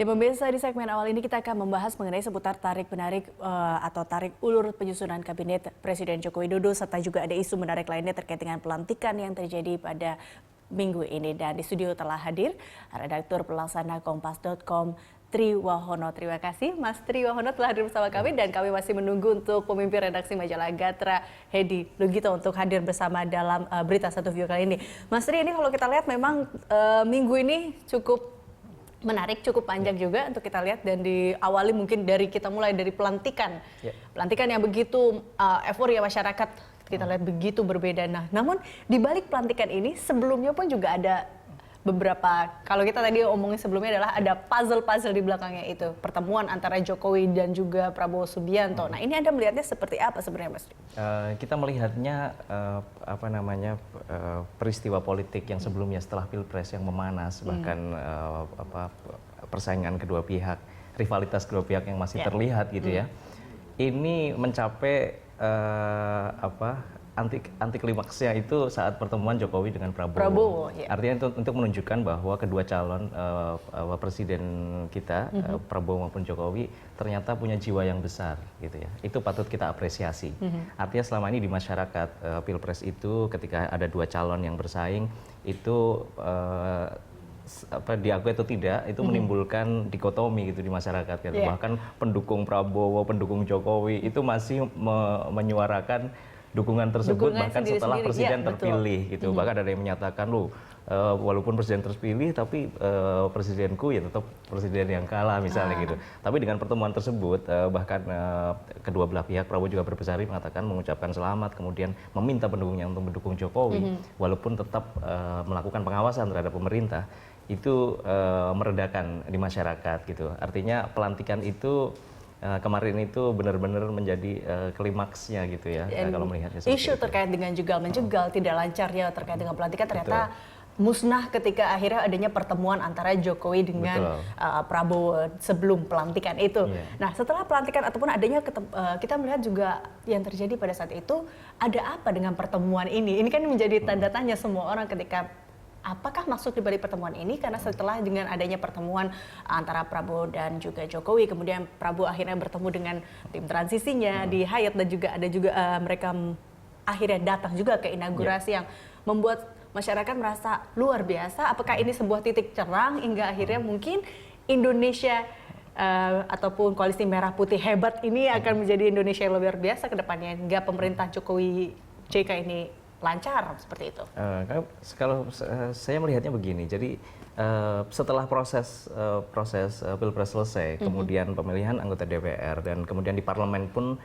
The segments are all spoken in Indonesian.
Ya pemirsa, di segmen awal ini kita akan membahas mengenai seputar tarik-menarik atau tarik ulur penyusunan kabinet Presiden Joko Widodo serta juga ada isu menarik lainnya terkait dengan pelantikan yang terjadi pada minggu ini. Dan di studio telah hadir redaktur pelaksana Kompas.com Tri Wahono. Terima kasih Mas Tri Wahono telah hadir bersama kami dan kami masih menunggu untuk pemimpin redaksi majalah Gatra Hedi Lugito untuk hadir bersama dalam Berita Satu View kali ini. Mas Tri, ini kalau kita lihat memang minggu ini cukup menarik, cukup panjang juga untuk kita lihat dan diawali mungkin kita mulai dari pelantikan. Pelantikan yang begitu euforia masyarakat kita lihat begitu berbeda. Nah, namun di balik pelantikan ini sebelumnya pun juga ada beberapa, kalau kita tadi omongin sebelumnya adalah ada puzzle-puzzle di belakangnya itu. Pertemuan antara Jokowi dan juga Prabowo Subianto. Nah, ini Anda melihatnya seperti apa sebenarnya, Mas? Kita melihatnya peristiwa politik yang sebelumnya setelah Pilpres yang memanas, bahkan persaingan kedua pihak, rivalitas kedua pihak yang masih terlihat gitu ya. Ini mencapai anti klimaksnya itu saat pertemuan Jokowi dengan Prabowo. Artinya untuk menunjukkan bahwa kedua calon presiden kita, Prabowo maupun Jokowi, ternyata punya jiwa yang besar gitu ya. Itu patut kita apresiasi. Artinya selama ini di masyarakat Pilpres itu ketika ada dua calon yang bersaing itu diakui atau tidak itu menimbulkan dikotomi gitu di masyarakat gitu. Bahkan pendukung Prabowo, pendukung Jokowi itu masih menyuarakan dukungan tersebut bahkan setelah presiden terpilih gitu. Bahkan ada yang menyatakan walaupun presiden terpilih tapi presidenku ya tetap presiden yang kalah misalnya gitu. Tapi dengan pertemuan tersebut bahkan kedua belah pihak, Prabowo juga berbesar mengatakan mengucapkan selamat, kemudian meminta pendukungnya untuk mendukung Jokowi walaupun tetap melakukan pengawasan terhadap pemerintah. Itu meredakan di masyarakat gitu. Artinya pelantikan itu kemarin itu benar-benar menjadi klimaksnya gitu ya, kalau melihatnya seperti isu terkait dengan jegal-menjegal, tidak lancarnya terkait dengan pelantikan ternyata musnah ketika akhirnya adanya pertemuan antara Jokowi dengan Prabowo sebelum pelantikan itu. Nah, setelah pelantikan ataupun adanya kita melihat juga yang terjadi pada saat itu, ada apa dengan pertemuan ini? Ini kan menjadi tanda tanya semua orang ketika apakah maksud di balik pertemuan ini, karena setelah dengan adanya pertemuan antara Prabowo dan juga Jokowi, kemudian Prabowo akhirnya bertemu dengan tim transisinya di Hyatt dan juga ada juga mereka akhirnya datang juga ke inaugurasi yang membuat masyarakat merasa luar biasa. Apakah ini sebuah titik terang hingga akhirnya mungkin Indonesia ataupun koalisi merah putih hebat ini akan menjadi Indonesia yang luar biasa ke depannya hingga pemerintah Jokowi JK ini lancar seperti itu? Kalau saya melihatnya begini, jadi setelah proses Pilpres selesai, kemudian pemilihan anggota DPR dan kemudian di parlemen pun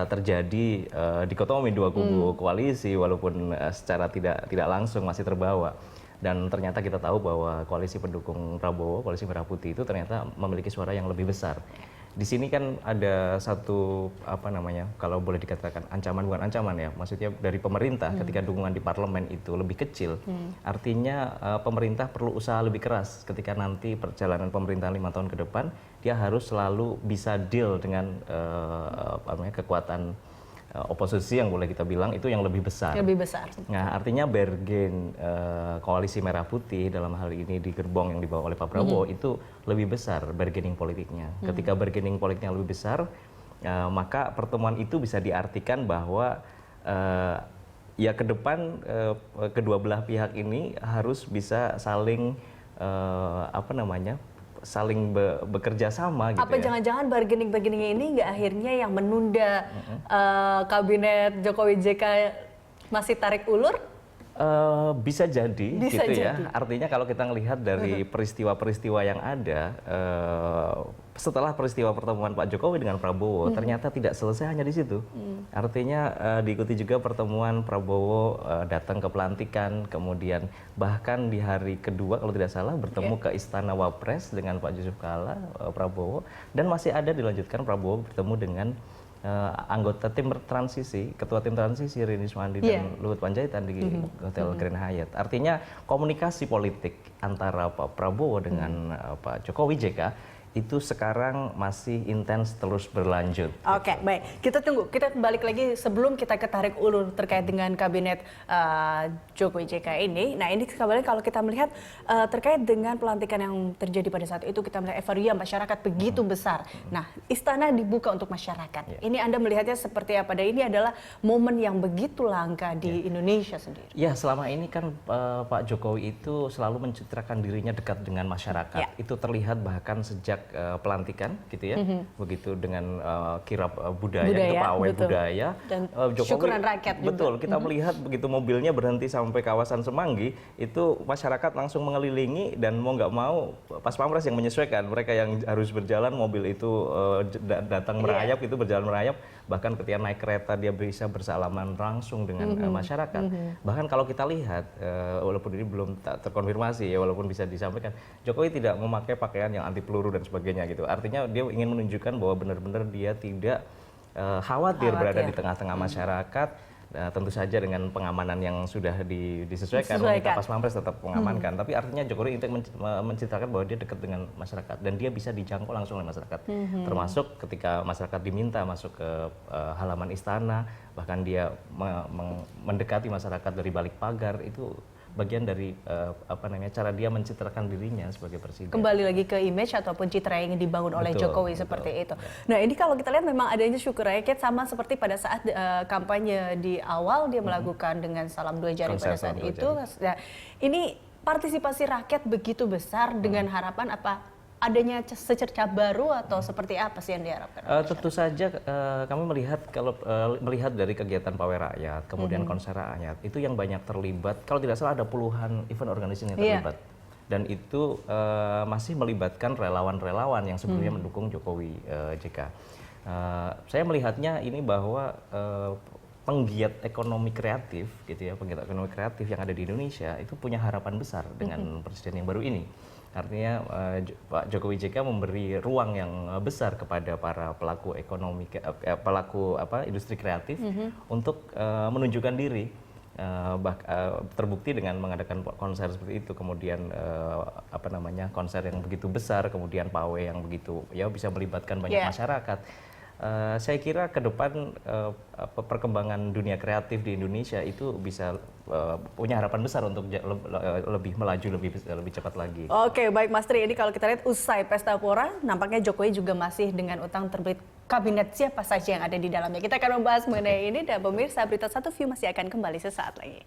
terjadi dikotomi dua kubu koalisi walaupun secara tidak langsung masih terbawa. Dan ternyata kita tahu bahwa koalisi pendukung Prabowo, koalisi Merah Putih itu ternyata memiliki suara yang lebih besar. Di sini kan ada satu kalau boleh dikatakan ancaman, bukan ancaman ya, maksudnya dari pemerintah ketika dukungan di parlemen itu lebih kecil, artinya pemerintah perlu usaha lebih keras ketika nanti perjalanan pemerintahan 5 tahun ke depan, dia harus selalu bisa deal dengan kekuatan oposisi yang boleh kita bilang itu yang lebih besar. Lebih besar. Nah, artinya bargain koalisi Merah Putih dalam hal ini di gerbong yang dibawa oleh Pak Prabowo itu lebih besar bargaining politiknya. Ketika bargaining politiknya lebih besar, maka pertemuan itu bisa diartikan bahwa ya ke depan kedua belah pihak ini harus bisa saling saling bekerja sama gitu. Apa jangan-jangan bargaining ini nggak akhirnya yang menunda kabinet Jokowi JK masih tarik ulur? Bisa jadi gitu ya. Artinya kalau kita melihat dari peristiwa-peristiwa yang ada setelah peristiwa pertemuan Pak Jokowi dengan Prabowo, ternyata tidak selesai hanya di situ. Artinya diikuti juga pertemuan Prabowo datang ke pelantikan, kemudian bahkan di hari kedua kalau tidak salah bertemu ke Istana Wapres dengan Pak Yusuf Kalla, Prabowo, dan masih ada dilanjutkan Prabowo bertemu dengan anggota tim transisi, ketua tim transisi Rini Suwandi dan Luhut Panjaitan di Hotel Grand Hyatt. Artinya komunikasi politik antara Pak Prabowo dengan Pak Jokowi JK itu sekarang masih intens terus berlanjut. Oke, baik. Kita tunggu. Kita balik lagi sebelum kita ketarik ulur terkait dengan kabinet Jokowi JK ini. Nah, ini kabarnya kalau kita melihat terkait dengan pelantikan yang terjadi pada saat itu, kita melihat euforia masyarakat begitu besar. Nah, istana dibuka untuk masyarakat. Ini Anda melihatnya seperti apa? Dan ini adalah momen yang begitu langka di Indonesia sendiri. Ya, selama ini kan Pak Jokowi itu selalu mencitrakan dirinya dekat dengan masyarakat. Itu terlihat bahkan sejak pelantikan gitu ya, begitu dengan kirap budaya, itu pawai budaya dan Jokowi, syukuran rakyat juga. Betul, kita melihat begitu mobilnya berhenti sampai kawasan Semanggi, itu masyarakat langsung mengelilingi dan mau nggak mau Pas Pampres yang menyesuaikan, mereka yang harus berjalan mobil itu datang merayap, itu berjalan merayap, bahkan ketika naik kereta dia bisa bersalaman langsung dengan masyarakat. Bahkan kalau kita lihat, walaupun ini belum terkonfirmasi ya, walaupun bisa disampaikan, Jokowi tidak memakai pakaian yang anti peluru dan sebagainya gitu. Artinya dia ingin menunjukkan bahwa benar-benar dia tidak khawatir berada di tengah-tengah masyarakat. Tentu saja dengan pengamanan yang sudah disesuaikan. Meminta Pas Pampres tetap mengamankan. Tapi artinya Jokowi itu mencitrakan bahwa dia dekat dengan masyarakat dan dia bisa dijangkau langsung oleh masyarakat. Termasuk ketika masyarakat diminta masuk ke halaman istana, bahkan dia mendekati masyarakat dari balik pagar, itu bagian dari cara dia mencitrakan dirinya sebagai presiden. Kembali lagi ke image ataupun citra yang ingin dibangun oleh Jokowi seperti itu. Nah, ini kalau kita lihat memang adanya syukur rakyat sama seperti pada saat kampanye di awal dia melakukan dengan salam dua jari pada saat itu. Nah, ini partisipasi rakyat begitu besar dengan harapan apa? Adanya secerca baru atau seperti apa sih yang diharapkan? Tentu saja kami melihat melihat dari kegiatan pawai rakyat, kemudian konser rakyat, itu yang banyak terlibat. Kalau tidak salah ada puluhan event organisasi yang terlibat. Dan itu masih melibatkan relawan-relawan yang sebelumnya mendukung Jokowi JK. Saya melihatnya ini bahwa penggiat ekonomi kreatif gitu ya, penggiat ekonomi kreatif yang ada di Indonesia itu punya harapan besar dengan presiden yang baru ini. Artinya Pak Jokowi JK memberi ruang yang besar kepada para pelaku ekonomi, industri kreatif untuk menunjukkan diri. Terbukti dengan mengadakan konser seperti itu, kemudian konser yang begitu besar, kemudian pawai yang begitu ya bisa melibatkan banyak masyarakat. Saya kira ke depan perkembangan dunia kreatif di Indonesia itu bisa punya harapan besar untuk lebih melaju, lebih cepat lagi. Oke, baik Mas Tri, ini kalau kita lihat usai Pesta Pora, nampaknya Jokowi juga masih dengan utang terbit kabinet siapa saja yang ada di dalamnya. Kita akan membahas mengenai ini dan pemirsa Berita Satu View masih akan kembali sesaat lagi.